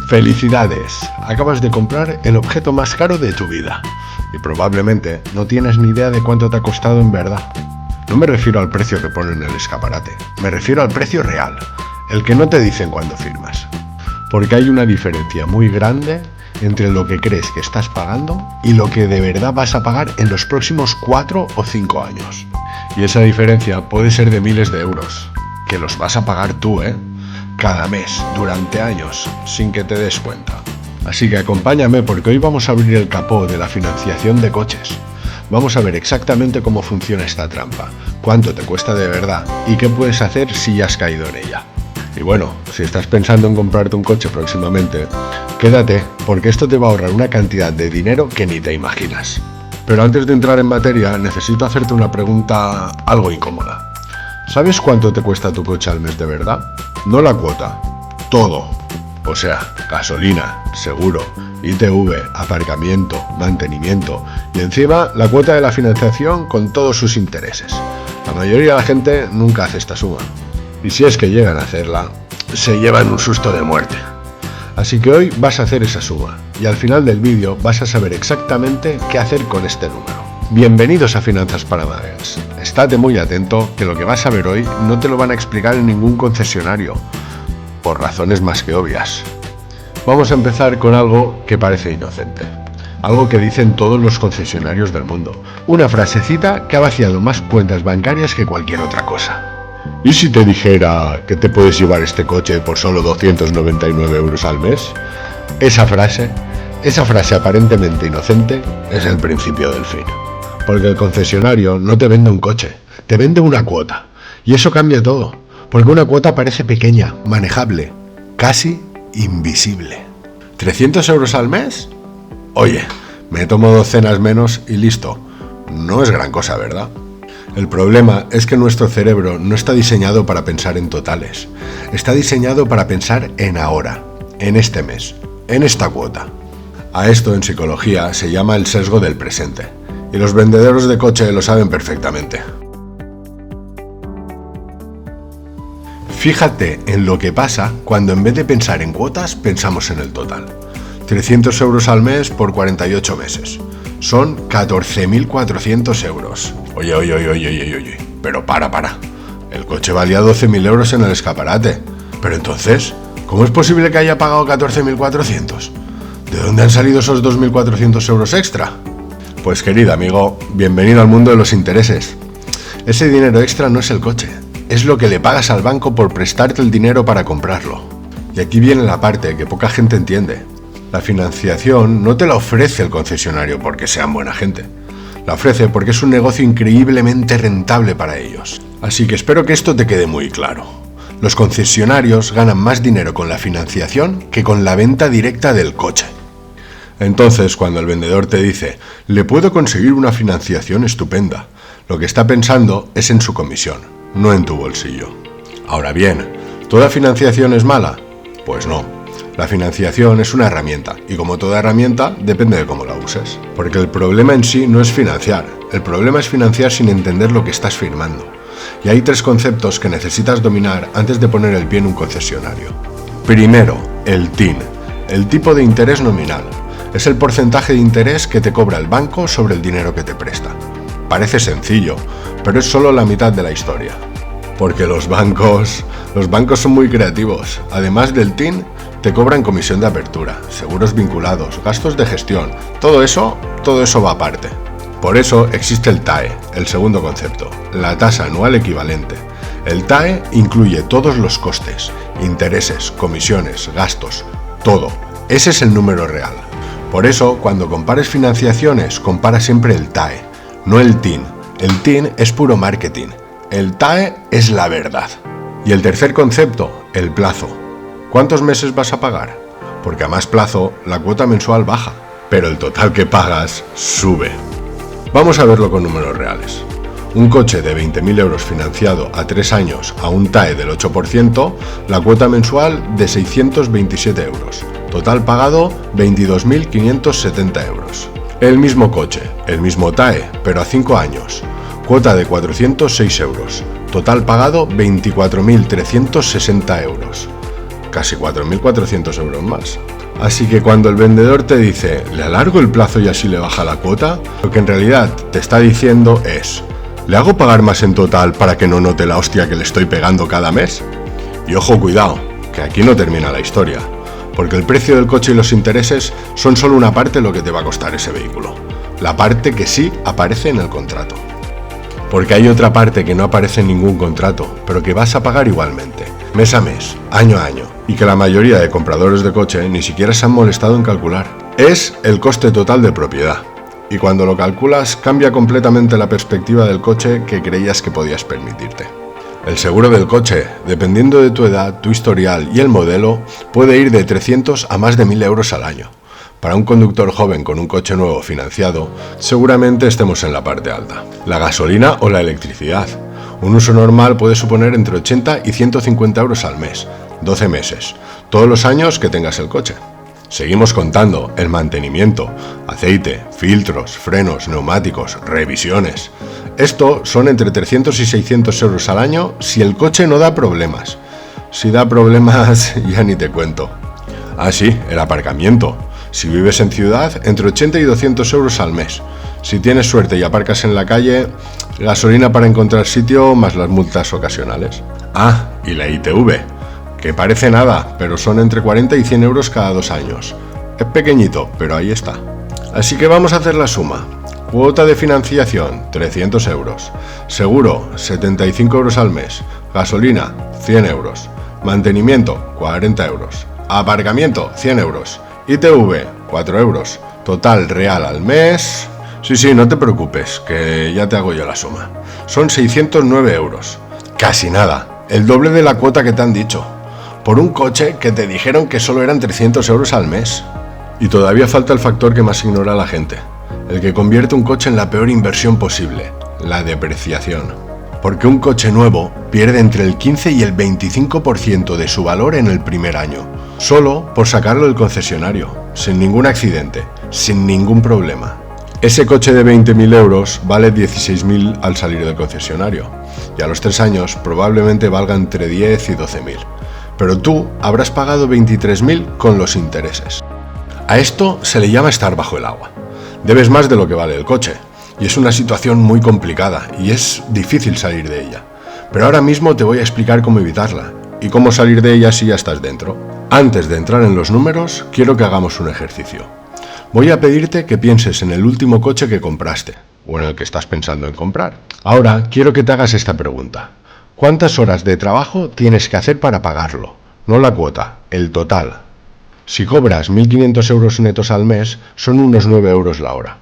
Felicidades, acabas de comprar el objeto más caro de tu vida y probablemente no tienes ni idea de cuánto te ha costado en verdad. No me refiero al precio que pone en el escaparate, me refiero al precio real, el que no te dicen cuando firmas. Porque hay una diferencia muy grande entre lo que crees que estás pagando y lo que de verdad vas a pagar en los próximos 4 o 5 años. Y esa diferencia puede ser de miles de euros, que los vas a pagar tú, cada mes, durante años, sin que te des cuenta. Así que acompáñame porque hoy vamos a abrir el capó de la financiación de coches. Vamos a ver exactamente cómo funciona esta trampa, cuánto te cuesta de verdad y qué puedes hacer si ya has caído en ella. Y bueno, si estás pensando en comprarte un coche próximamente, quédate porque esto te va a ahorrar una cantidad de dinero que ni te imaginas. Pero antes de entrar en materia, necesito hacerte una pregunta algo incómoda. ¿Sabes cuánto te cuesta tu coche al mes de verdad? No la cuota, todo. O sea, gasolina, seguro, ITV, aparcamiento, mantenimiento y encima la cuota de la financiación con todos sus intereses. La mayoría de la gente nunca hace esta suma. Y si es que llegan a hacerla, se llevan un susto de muerte. Así que hoy vas a hacer esa suma y al final del vídeo vas a saber exactamente qué hacer con este número. Bienvenidos a Finanzas para Muggles. Estate muy atento que lo que vas a ver hoy no te lo van a explicar en ningún concesionario, por razones más que obvias. Vamos a empezar con algo que parece inocente, algo que dicen todos los concesionarios del mundo, una frasecita que ha vaciado más cuentas bancarias que cualquier otra cosa. ¿Y si te dijera que te puedes llevar este coche por solo 299 euros al mes? Esa frase aparentemente inocente es el principio del fin. Porque el concesionario no te vende un coche, te vende una cuota. Y eso cambia todo, porque una cuota parece pequeña, manejable, casi invisible. ¿300 euros al mes? Oye, me tomo 2 cenas menos y listo. No es gran cosa, ¿verdad? El problema es que nuestro cerebro no está diseñado para pensar en totales. Está diseñado para pensar en ahora, en este mes, en esta cuota. A esto en psicología se llama el sesgo del presente. Y los vendedores de coche lo saben perfectamente. Fíjate en lo que pasa cuando en vez de pensar en cuotas, pensamos en el total. 300 euros al mes por 48 meses. Son 14.400 euros. Oye. Pero para. El coche valía 12.000 euros en el escaparate. Pero entonces, ¿cómo es posible que haya pagado 14.400? ¿De dónde han salido esos 2.400 euros extra? Pues querido amigo, bienvenido al mundo de los intereses. Ese dinero extra no es el coche, es lo que le pagas al banco por prestarte el dinero para comprarlo. Y aquí viene la parte que poca gente entiende. La financiación no te la ofrece el concesionario porque sean buena gente. La ofrece porque es un negocio increíblemente rentable para ellos. Así que espero que esto te quede muy claro. Los concesionarios ganan más dinero con la financiación que con la venta directa del coche. Entonces, cuando el vendedor te dice, le puedo conseguir una financiación estupenda, lo que está pensando es en su comisión, no en tu bolsillo. Ahora bien, ¿toda financiación es mala? Pues no. La financiación es una herramienta, y como toda herramienta, depende de cómo la uses. Porque el problema en sí no es financiar, el problema es financiar sin entender lo que estás firmando. Y hay 3 conceptos que necesitas dominar antes de poner el pie en un concesionario. Primero, el TIN, el tipo de interés nominal. Es el porcentaje de interés que te cobra el banco sobre el dinero que te presta. Parece sencillo, pero es solo la mitad de la historia. Porque los bancos son muy creativos. Además del TIN, te cobran comisión de apertura, seguros vinculados, gastos de gestión. Todo eso va aparte. Por eso existe el TAE, el segundo concepto, la tasa anual equivalente. El TAE incluye todos los costes, intereses, comisiones, gastos, todo. Ese es el número real. Por eso, cuando compares financiaciones, compara siempre el TAE, no el TIN. El TIN es puro marketing. El TAE es la verdad. Y el tercer concepto, el plazo. ¿Cuántos meses vas a pagar? Porque a más plazo, la cuota mensual baja, pero el total que pagas sube. Vamos a verlo con números reales. Un coche de 20.000 euros financiado a 3 años a un TAE del 8%, la cuota mensual de 627 euros. Total pagado 22.570 euros. El mismo coche, el mismo TAE, pero a 5 años. Cuota de 406 euros. Total pagado 24.360 euros. casi 4.400 euros más. Así que cuando el vendedor te dice, ¿le alargo el plazo y así le baja la cuota?, lo que en realidad te está diciendo es, ¿le hago pagar más en total para que no note la hostia que le estoy pegando cada mes? Y ojo, cuidado, que aquí no termina la historia, porque el precio del coche y los intereses son solo una parte de lo que te va a costar ese vehículo, la parte que sí aparece en el contrato. Porque hay otra parte que no aparece en ningún contrato, pero que vas a pagar igualmente, mes a mes, año a año, y que la mayoría de compradores de coche ni siquiera se han molestado en calcular. Es el coste total de propiedad. Y cuando lo calculas, cambia completamente la perspectiva del coche que creías que podías permitirte. El seguro del coche, dependiendo de tu edad, tu historial y el modelo, puede ir de 300 a más de 1.000 euros al año. Para un conductor joven con un coche nuevo financiado, seguramente estemos en la parte alta. La gasolina o la electricidad. Un uso normal puede suponer entre 80 y 150 euros al mes, 12 meses, todos los años que tengas el coche. Seguimos contando el mantenimiento, aceite, filtros, frenos, neumáticos, revisiones. Esto son entre 300 y 600 euros al año si el coche no da problemas. Si da problemas, ya ni te cuento. Ah, sí, el aparcamiento. Si vives en ciudad, entre 80 y 200 euros al mes. Si tienes suerte y aparcas en la calle, gasolina para encontrar sitio más las multas ocasionales. Ah, y la ITV, que parece nada, pero son entre 40 y 100 euros cada 2 años. Es pequeñito, pero ahí está. Así que vamos a hacer la suma. Cuota de financiación, 300 euros. Seguro, 75 euros al mes. Gasolina, 100 euros. Mantenimiento, 40 euros. Aparcamiento, 100 euros. ITV, 4 euros. Total real al mes... Sí, no te preocupes, que ya te hago yo la suma. Son 609 euros. Casi nada, el doble de la cuota que te han dicho. Por un coche que te dijeron que solo eran 300 euros al mes. Y todavía falta el factor que más ignora la gente. El que convierte un coche en la peor inversión posible, la depreciación. Porque un coche nuevo pierde entre el 15 y el 25% de su valor en el primer año. Solo por sacarlo del concesionario, sin ningún accidente, sin ningún problema. Ese coche de 20.000 euros vale 16.000 al salir del concesionario, y a los 3 años probablemente valga entre 10 y 12.000. Pero tú habrás pagado 23.000 con los intereses. A esto se le llama estar bajo el agua. Debes más de lo que vale el coche, y es una situación muy complicada, y es difícil salir de ella. Pero ahora mismo te voy a explicar cómo evitarla, y cómo salir de ella si ya estás dentro. Antes de entrar en los números, quiero que hagamos un ejercicio. Voy a pedirte que pienses en el último coche que compraste, o en el que estás pensando en comprar. Ahora, quiero que te hagas esta pregunta. ¿Cuántas horas de trabajo tienes que hacer para pagarlo? No la cuota, el total. Si cobras 1.500 euros netos al mes, son unos 9 euros la hora.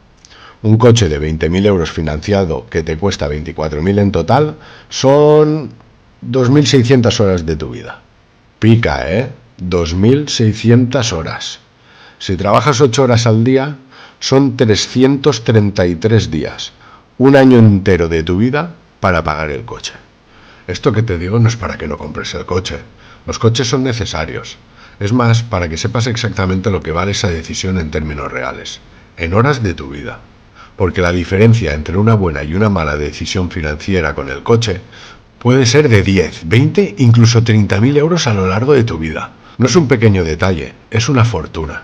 Un coche de 20.000 euros financiado que te cuesta 24.000 en total, son 2.600 horas de tu vida. Pica, 2.600 horas. Si trabajas 8 horas al día, son 333 días. Un año entero de tu vida para pagar el coche. Esto que te digo no es para que no compres el coche. Los coches son necesarios. Es más, para que sepas exactamente lo que vale esa decisión en términos reales, en horas de tu vida. Porque la diferencia entre una buena y una mala decisión financiera con el coche puede ser de 10, 20, incluso 30.000 euros a lo largo de tu vida. No es un pequeño detalle, es una fortuna.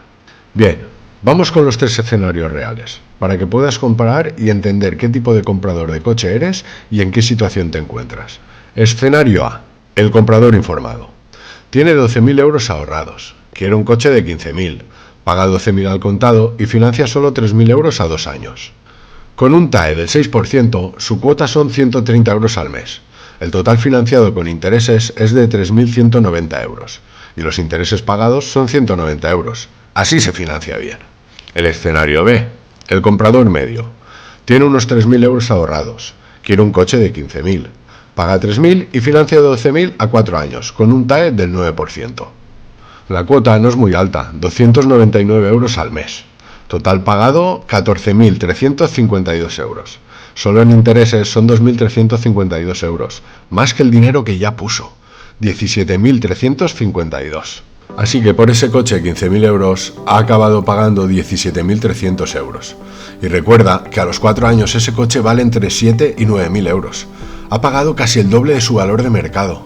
Bien, vamos con los 3 escenarios reales, para que puedas comparar y entender qué tipo de comprador de coche eres y en qué situación te encuentras. Escenario A, el comprador informado. Tiene 12.000 euros ahorrados, quiere un coche de 15.000, paga 12.000 al contado y financia solo 3.000 euros a 2 años. Con un TAE del 6%, su cuota son 130 euros al mes. El total financiado con intereses es de 3.190 euros, y los intereses pagados son 190 euros. Así se financia bien. El escenario B, el comprador medio. Tiene unos 3.000 euros ahorrados, quiere un coche de 15.000, paga 3.000 y financia 12.000 a 4 años, con un TAE del 9%. La cuota no es muy alta, 299 euros al mes. Total pagado, 14.352 euros. Solo en intereses son 2.352 euros, más que el dinero que ya puso, 17.352. Así que por ese coche de 15.000 euros ha acabado pagando 17.300 euros. Y recuerda que a los 4 años ese coche vale entre 7 y 9.000 euros. Ha pagado casi el doble de su valor de mercado.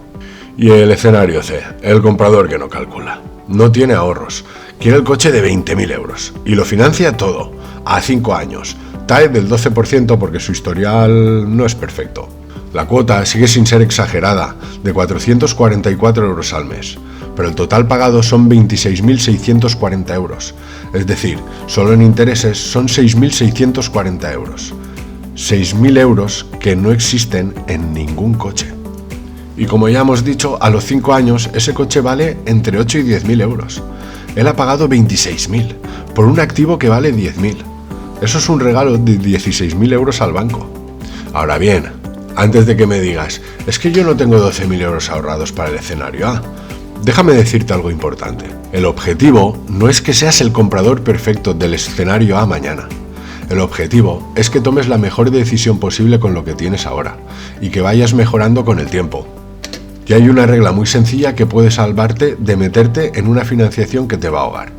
Y el escenario C, el comprador que no calcula. No tiene ahorros, quiere el coche de 20.000 euros y lo financia todo, a 5 años. TAE del 12% porque su historial no es perfecto. La cuota sigue sin ser exagerada, de 444 euros al mes, pero el total pagado son 26.640 euros, es decir, solo en intereses son 6.640 euros. 6.000 euros que no existen en ningún coche. Y como ya hemos dicho, a los 5 años ese coche vale entre 8 y 10.000 euros. Él ha pagado 26.000 por un activo que vale 10.000. Eso es un regalo de 16.000 euros al banco. Ahora bien, antes de que me digas, es que yo no tengo 12.000 euros ahorrados para el escenario A, déjame decirte algo importante. El objetivo no es que seas el comprador perfecto del escenario A mañana. El objetivo es que tomes la mejor decisión posible con lo que tienes ahora y que vayas mejorando con el tiempo. Y hay una regla muy sencilla que puede salvarte de meterte en una financiación que te va a ahogar.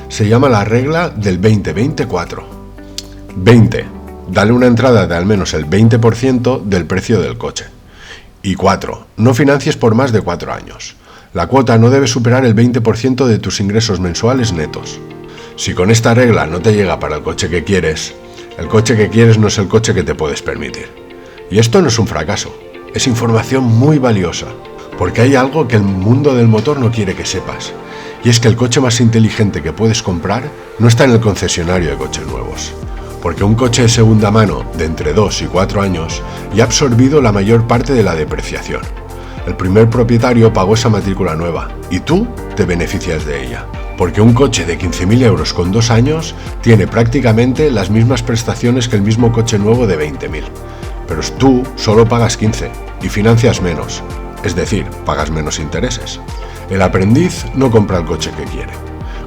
Se llama la regla del 20-20-4. 20. Dale una entrada de al menos el 20% del precio del coche. Y 4. No financies por más de 4 años. La cuota no debe superar el 20% de tus ingresos mensuales netos. Si con esta regla no te llega para el coche que quieres no es el coche que te puedes permitir. Y esto no es un fracaso, es información muy valiosa, porque hay algo que el mundo del motor no quiere que sepas, y es que el coche más inteligente que puedes comprar no está en el concesionario de coches nuevos, porque un coche de segunda mano de entre 2 y 4 años ya ha absorbido la mayor parte de la depreciación. El primer propietario pagó esa matrícula nueva, y tú te beneficias de ella. Porque un coche de 15.000 euros con 2 años tiene prácticamente las mismas prestaciones que el mismo coche nuevo de 20.000. Pero tú solo pagas 15 y financias menos, es decir, pagas menos intereses. El aprendiz no compra el coche que quiere,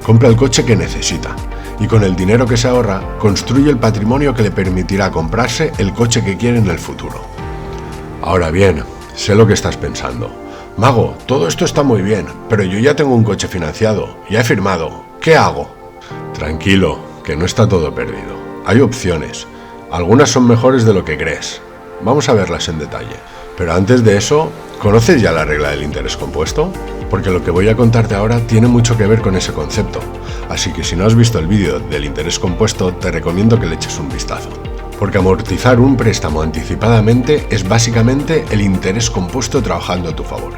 compra el coche que necesita y con el dinero que se ahorra construye el patrimonio que le permitirá comprarse el coche que quiere en el futuro. Ahora bien, sé lo que estás pensando. Mago, todo esto está muy bien, pero yo ya tengo un coche financiado, ya he firmado, ¿qué hago? Tranquilo, que no está todo perdido. Hay opciones, algunas son mejores de lo que crees. Vamos a verlas en detalle. Pero antes de eso, ¿conoces ya la regla del interés compuesto? Porque lo que voy a contarte ahora tiene mucho que ver con ese concepto, así que si no has visto el vídeo del interés compuesto, te recomiendo que le eches un vistazo. Porque amortizar un préstamo anticipadamente es básicamente el interés compuesto trabajando a tu favor.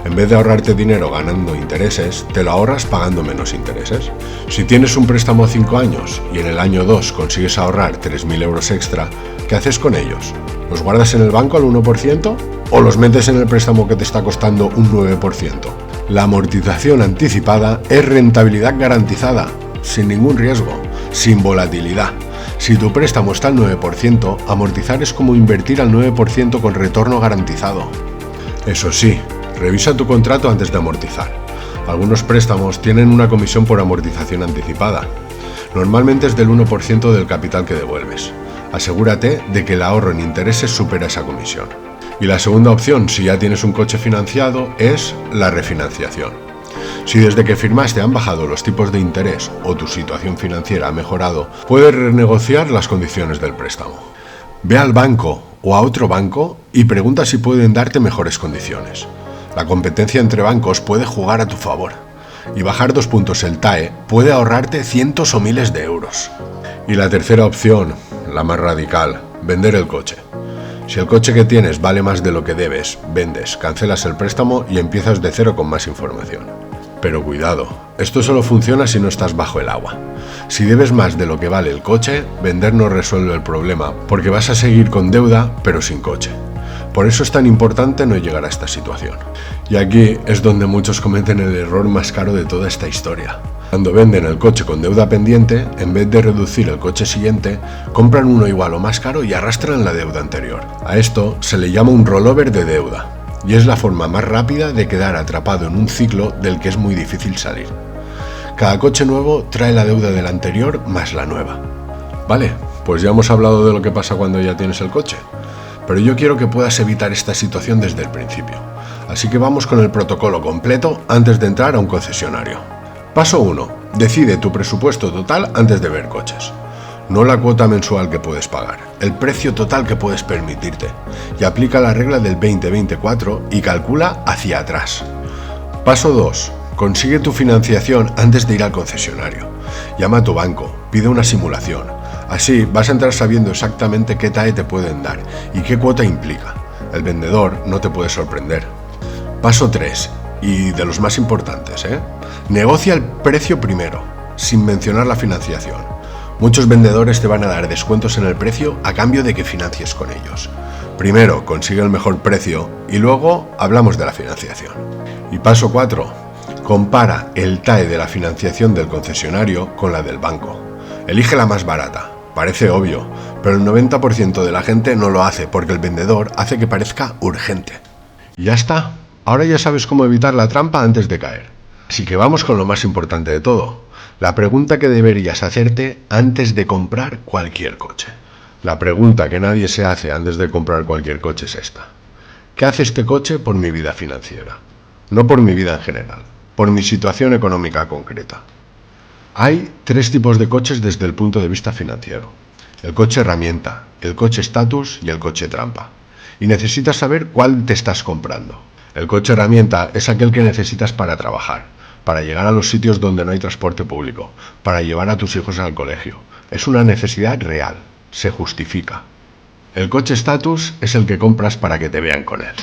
En vez de ahorrarte dinero ganando intereses, te lo ahorras pagando menos intereses. Si tienes un préstamo a 5 años y en el año 2 consigues ahorrar 3.000 euros extra, ¿qué haces con ellos? ¿Los guardas en el banco al 1% o los metes en el préstamo que te está costando un 9%? La amortización anticipada es rentabilidad garantizada, sin ningún riesgo, sin volatilidad. Si tu préstamo está al 9%, amortizar es como invertir al 9% con retorno garantizado. Eso sí, revisa tu contrato antes de amortizar. Algunos préstamos tienen una comisión por amortización anticipada. Normalmente es del 1% del capital que devuelves. Asegúrate de que el ahorro en intereses supera esa comisión. Y la segunda opción, si ya tienes un coche financiado, es la refinanciación. Si desde que firmaste han bajado los tipos de interés o tu situación financiera ha mejorado, puedes renegociar las condiciones del préstamo. Ve al banco o a otro banco y pregunta si pueden darte mejores condiciones. La competencia entre bancos puede jugar a tu favor. Y bajar 2 puntos el TAE puede ahorrarte cientos o miles de euros. Y la tercera opción, la más radical, vender el coche. Si el coche que tienes vale más de lo que debes, vendes, cancelas el préstamo y empiezas de cero con más información. Pero cuidado, esto solo funciona si no estás bajo el agua. Si debes más de lo que vale el coche, vender no resuelve el problema, porque vas a seguir con deuda, pero sin coche. Por eso es tan importante no llegar a esta situación. Y aquí es donde muchos cometen el error más caro de toda esta historia. Cuando venden el coche con deuda pendiente, en vez de reducir el coche siguiente, compran uno igual o más caro y arrastran la deuda anterior. A esto se le llama un rollover de deuda. Y es la forma más rápida de quedar atrapado en un ciclo del que es muy difícil salir. Cada coche nuevo trae la deuda del anterior más la nueva. Vale, pues ya hemos hablado de lo que pasa cuando ya tienes el coche. Pero yo quiero que puedas evitar esta situación desde el principio. Así que vamos con el protocolo completo antes de entrar a un concesionario. Paso 1. Decide tu presupuesto total antes de ver coches. no la cuota mensual que puedes pagar, el precio total que puedes permitirte, y aplica la regla del 20-24 y calcula hacia atrás. Paso 2. Consigue tu financiación antes de ir al concesionario. Llama a tu banco, pide una simulación. Así vas a entrar sabiendo exactamente qué TAE te pueden dar y qué cuota implica. El vendedor no te puede sorprender. Paso 3. Y de los más importantes, negocia el precio primero, sin mencionar la financiación. Muchos vendedores te van a dar descuentos en el precio a cambio de que financies con ellos. Primero consigue el mejor precio y luego hablamos de la financiación. Y paso 4. Compara el TAE de la financiación del concesionario con la del banco. Elige la más barata. Parece obvio, pero el 90% de la gente no lo hace porque el vendedor hace que parezca urgente. Y ya está. Ahora ya sabes cómo evitar la trampa antes de caer. Así que vamos con lo más importante de todo. La pregunta que deberías hacerte antes de comprar cualquier coche. La pregunta que nadie se hace antes de comprar cualquier coche es esta. ¿Qué hace este coche por mi vida financiera? No por mi vida en general, por mi situación económica concreta. Hay 3 tipos de coches desde el punto de vista financiero. El coche herramienta, el coche estatus y el coche trampa. Y necesitas saber cuál te estás comprando. El coche herramienta es aquel que necesitas para trabajar, para llegar a los sitios donde no hay transporte público, para llevar a tus hijos al colegio. Es una necesidad real, se justifica. El coche estatus es el que compras para que te vean con él,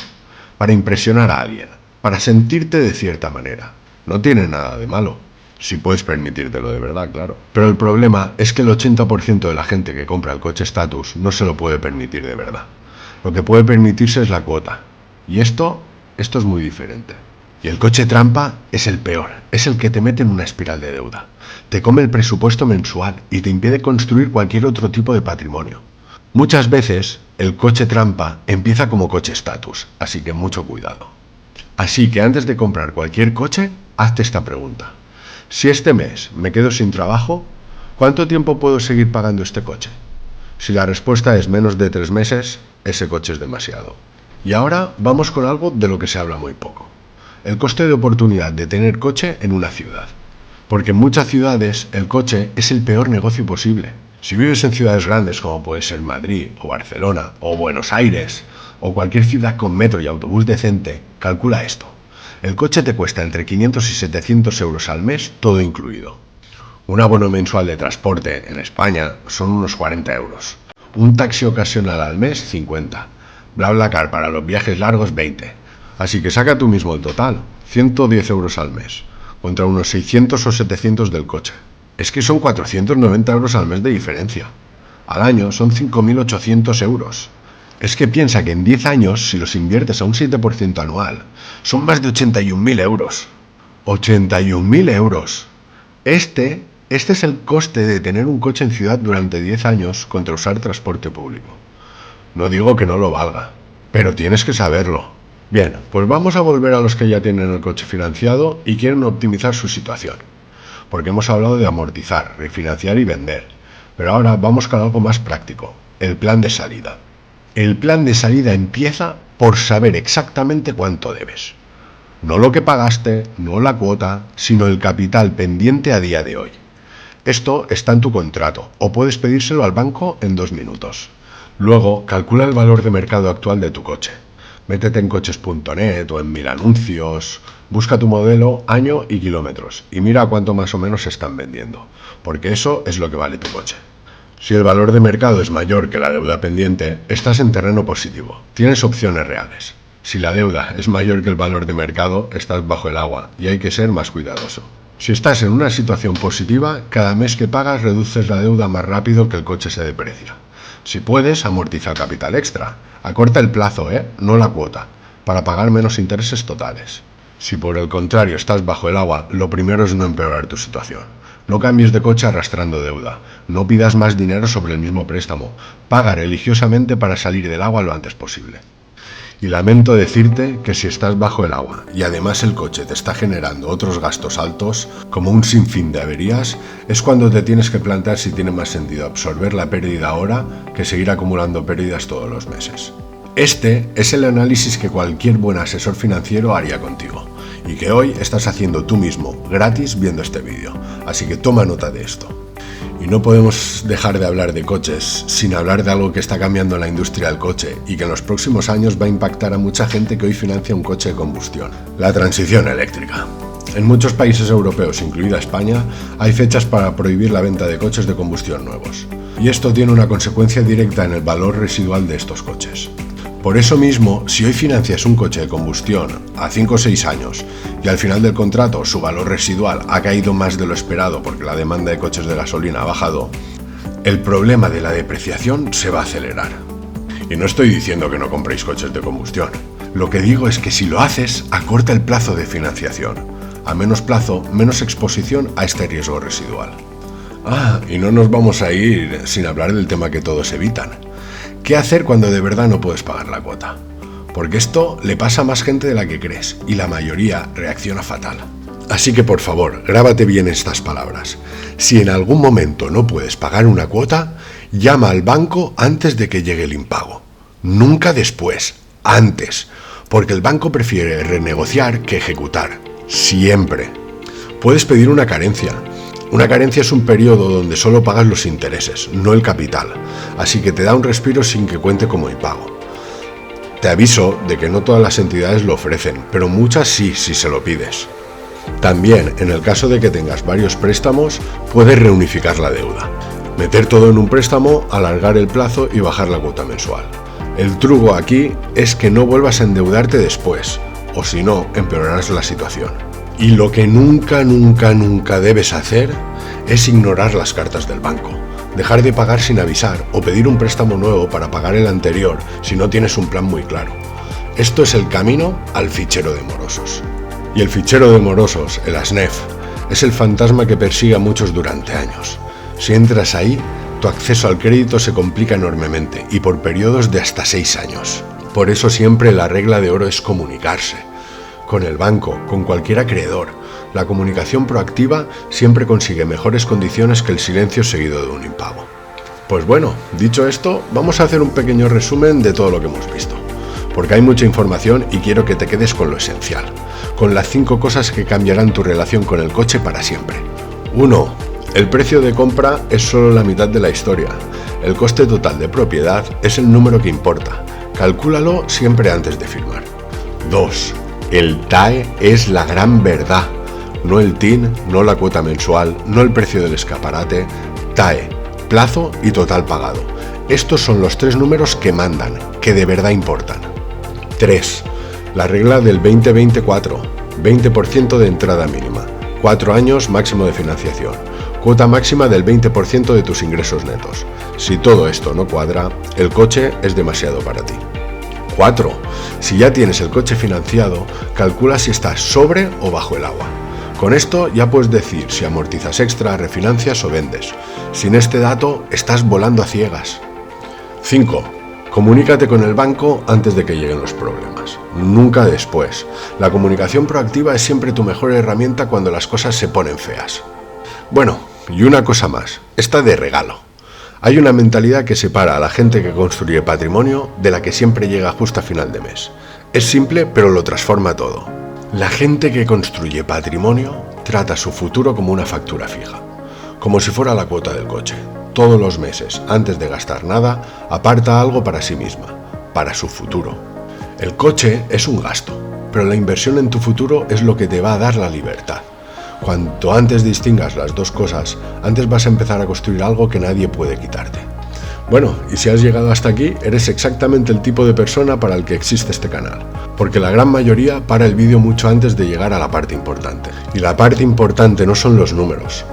para impresionar a alguien, para sentirte de cierta manera. No tiene nada de malo, si puedes permitírtelo de verdad, claro. Pero el problema es que el 80% de la gente que compra el coche estatus no se lo puede permitir de verdad. Lo que puede permitirse es la cuota. Y esto es muy diferente. Y el coche trampa es el peor, es el que te mete en una espiral de deuda. Te come el presupuesto mensual y te impide construir cualquier otro tipo de patrimonio. Muchas veces el coche trampa empieza como coche estatus, así que mucho cuidado. Así que antes de comprar cualquier coche, hazte esta pregunta. Si este mes me quedo sin trabajo, ¿cuánto tiempo puedo seguir pagando este coche? Si la respuesta es menos de 3 meses, ese coche es demasiado. Y ahora vamos con algo de lo que se habla muy poco. El coste de oportunidad de tener coche en una ciudad. Porque en muchas ciudades el coche es el peor negocio posible. Si vives en ciudades grandes como puede ser Madrid o Barcelona o Buenos Aires o cualquier ciudad con metro y autobús decente, calcula esto. El coche te cuesta entre 500 y 700 euros al mes, todo incluido. Un abono mensual de transporte en España son unos 40 euros. Un taxi ocasional al mes, 50. BlaBlaCar para los viajes largos, 20. Así que saca tú mismo el total, 110 euros al mes, contra unos 600 o 700 del coche. Es que son 490 euros al mes de diferencia. Al año son 5.800 euros. Es que piensa que en 10 años, si los inviertes a un 7% anual, son más de 81.000 euros. 81.000 euros. Este es el coste de tener un coche en ciudad durante 10 años contra usar transporte público. No digo que no lo valga, pero tienes que saberlo. Bien, pues vamos a volver a los que ya tienen el coche financiado y quieren optimizar su situación. Porque hemos hablado de amortizar, refinanciar y vender. Pero ahora vamos con algo más práctico, el plan de salida. El plan de salida empieza por saber exactamente cuánto debes. No lo que pagaste, no la cuota, sino el capital pendiente a día de hoy. Esto está en tu contrato o puedes pedírselo al banco en 2 minutos. Luego, calcula el valor de mercado actual de tu coche. Métete en coches.net o en Mil Anuncios, busca tu modelo, año y kilómetros y mira cuánto más o menos se están vendiendo, porque eso es lo que vale tu coche. Si el valor de mercado es mayor que la deuda pendiente, estás en terreno positivo, tienes opciones reales. Si la deuda es mayor que el valor de mercado, estás bajo el agua y hay que ser más cuidadoso. Si estás en una situación positiva, cada mes que pagas reduces la deuda más rápido que el coche se deprecia. Si puedes, amortiza el capital extra. Acorta el plazo, no la cuota, para pagar menos intereses totales. Si por el contrario estás bajo el agua, lo primero es no empeorar tu situación. No cambies de coche arrastrando deuda. No pidas más dinero sobre el mismo préstamo. Paga religiosamente para salir del agua lo antes posible. Y lamento decirte que si estás bajo el agua y además el coche te está generando otros gastos altos, como un sinfín de averías, es cuando te tienes que plantear si tiene más sentido absorber la pérdida ahora que seguir acumulando pérdidas todos los meses. Este es el análisis que cualquier buen asesor financiero haría contigo y que hoy estás haciendo tú mismo, gratis, viendo este vídeo. Así que toma nota de esto. Y no podemos dejar de hablar de coches sin hablar de algo que está cambiando en la industria del coche y que en los próximos años va a impactar a mucha gente que hoy financia un coche de combustión: la transición eléctrica. En muchos países europeos, incluida España, hay fechas para prohibir la venta de coches de combustión nuevos. Y esto tiene una consecuencia directa en el valor residual de estos coches. Por eso mismo, si hoy financias un coche de combustión a 5 o 6 años y al final del contrato su valor residual ha caído más de lo esperado porque la demanda de coches de gasolina ha bajado, el problema de la depreciación se va a acelerar. Y no estoy diciendo que no compréis coches de combustión. Lo que digo es que si lo haces, acorta el plazo de financiación. A menos plazo, menos exposición a este riesgo residual. Y no nos vamos a ir sin hablar del tema que todos evitan. ¿Qué hacer cuando de verdad no puedes pagar la cuota? Porque esto le pasa a más gente de la que crees y la mayoría reacciona fatal. Así que por favor, grábate bien estas palabras. Si en algún momento no puedes pagar una cuota, llama al banco antes de que llegue el impago. Nunca después, antes. Porque el banco prefiere renegociar que ejecutar. Siempre. Puedes pedir una carencia. Una carencia es un periodo donde solo pagas los intereses, no el capital, así que te da un respiro sin que cuente como impago. Te aviso de que no todas las entidades lo ofrecen, pero muchas sí, si se lo pides. También, en el caso de que tengas varios préstamos, puedes reunificar la deuda. Meter todo en un préstamo, alargar el plazo y bajar la cuota mensual. El truco aquí es que no vuelvas a endeudarte después, o si no, empeorarás la situación. Y lo que nunca debes hacer es ignorar las cartas del banco, dejar de pagar sin avisar o pedir un préstamo nuevo para pagar el anterior si no tienes un plan muy claro. Esto es el camino al fichero de morosos. Y el fichero de morosos, el ASNEF, es el fantasma que persigue a muchos durante años. Si entras ahí, tu acceso al crédito se complica enormemente y por periodos de hasta 6 años. Por eso siempre la regla de oro es comunicarse. Con el banco, con cualquier acreedor. La comunicación proactiva siempre consigue mejores condiciones que el silencio seguido de un impago. Pues bueno, dicho esto, vamos a hacer un pequeño resumen de todo lo que hemos visto. Porque hay mucha información y quiero que te quedes con lo esencial. Con las 5 cosas que cambiarán tu relación con el coche para siempre. 1. El precio de compra es solo la mitad de la historia. El coste total de propiedad es el número que importa. Calcúlalo siempre antes de firmar. 2. El TAE es la gran verdad, no el TIN, no la cuota mensual, no el precio del escaparate. TAE, plazo y total pagado. Estos son los 3 números que mandan, que de verdad importan. 3. La regla del 20-24, 20% de entrada mínima, 4 años máximo de financiación, cuota máxima del 20% de tus ingresos netos. Si todo esto no cuadra, el coche es demasiado para ti. 4. Si ya tienes el coche financiado, calcula si estás sobre o bajo el agua. Con esto ya puedes decir si amortizas extra, refinancias o vendes. Sin este dato, estás volando a ciegas. 5. Comunícate con el banco antes de que lleguen los problemas. Nunca después. La comunicación proactiva es siempre tu mejor herramienta cuando las cosas se ponen feas. Bueno, y una cosa más. Esta de regalo. Hay una mentalidad que separa a la gente que construye patrimonio de la que siempre llega justo a final de mes. Es simple, pero lo transforma todo. La gente que construye patrimonio trata su futuro como una factura fija, como si fuera la cuota del coche. Todos los meses, antes de gastar nada, aparta algo para sí misma, para su futuro. El coche es un gasto, pero la inversión en tu futuro es lo que te va a dar la libertad. Cuanto antes distingas las dos cosas, antes vas a empezar a construir algo que nadie puede quitarte. Bueno, y si has llegado hasta aquí, eres exactamente el tipo de persona para el que existe este canal. Porque la gran mayoría para el vídeo mucho antes de llegar a la parte importante. Y la parte importante no son los números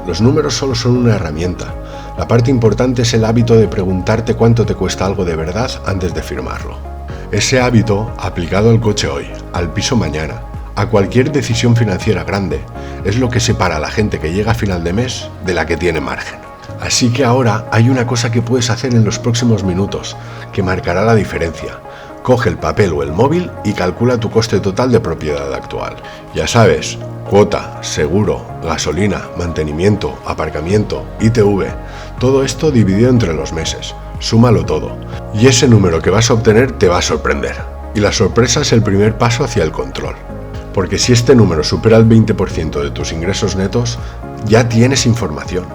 solo son una herramienta. La parte importante es el hábito de preguntarte cuánto te cuesta algo de verdad antes de firmarlo. Ese hábito, aplicado al coche hoy, al piso mañana, a cualquier decisión financiera grande, es lo que separa a la gente que llega a final de mes de la que tiene margen. Así que ahora hay una cosa que puedes hacer en los próximos minutos, que marcará la diferencia. Coge el papel o el móvil y calcula tu coste total de propiedad actual. Ya sabes, cuota, seguro, gasolina, mantenimiento, aparcamiento, ITV, todo esto dividido entre los meses. Súmalo todo. Y ese número que vas a obtener te va a sorprender. Y la sorpresa es el primer paso hacia el control. Porque si este número supera el 20% de tus ingresos netos, ya tienes información.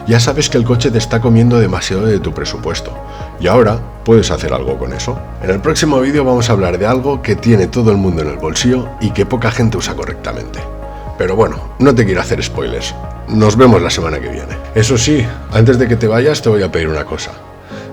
ya sabes que el coche te está comiendo demasiado de tu presupuesto y ahora puedes hacer algo con eso. En el próximo vídeo vamos a hablar de algo que tiene todo el mundo en el bolsillo y que poca gente usa correctamente. Pero bueno, no te quiero hacer spoilers. Nos vemos la semana que viene. Eso sí, antes de que te vayas te voy a pedir una cosa.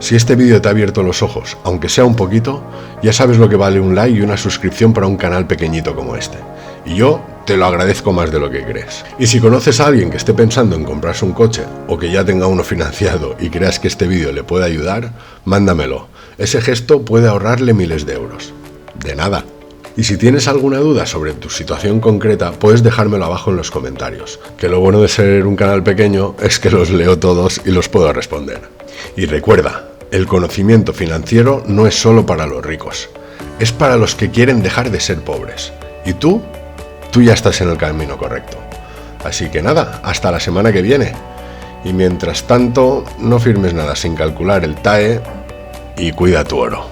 Si este vídeo te ha abierto los ojos, aunque sea un poquito, ya sabes lo que vale un like y una suscripción para un canal pequeñito como este. Y yo te lo agradezco más de lo que crees. Y si conoces a alguien que esté pensando en comprarse un coche o que ya tenga uno financiado y creas que este vídeo le puede ayudar, mándamelo. Ese gesto puede ahorrarle miles de euros. De nada. Y si tienes alguna duda sobre tu situación concreta, puedes dejármelo abajo en los comentarios, que lo bueno de ser un canal pequeño es que los leo todos y los puedo responder. Y recuerda, el conocimiento financiero no es solo para los ricos, es para los que quieren dejar de ser pobres. Y tú ya estás en el camino correcto. Así que nada, hasta la semana que viene. Y mientras tanto, no firmes nada sin calcular el TAE y cuida tu oro.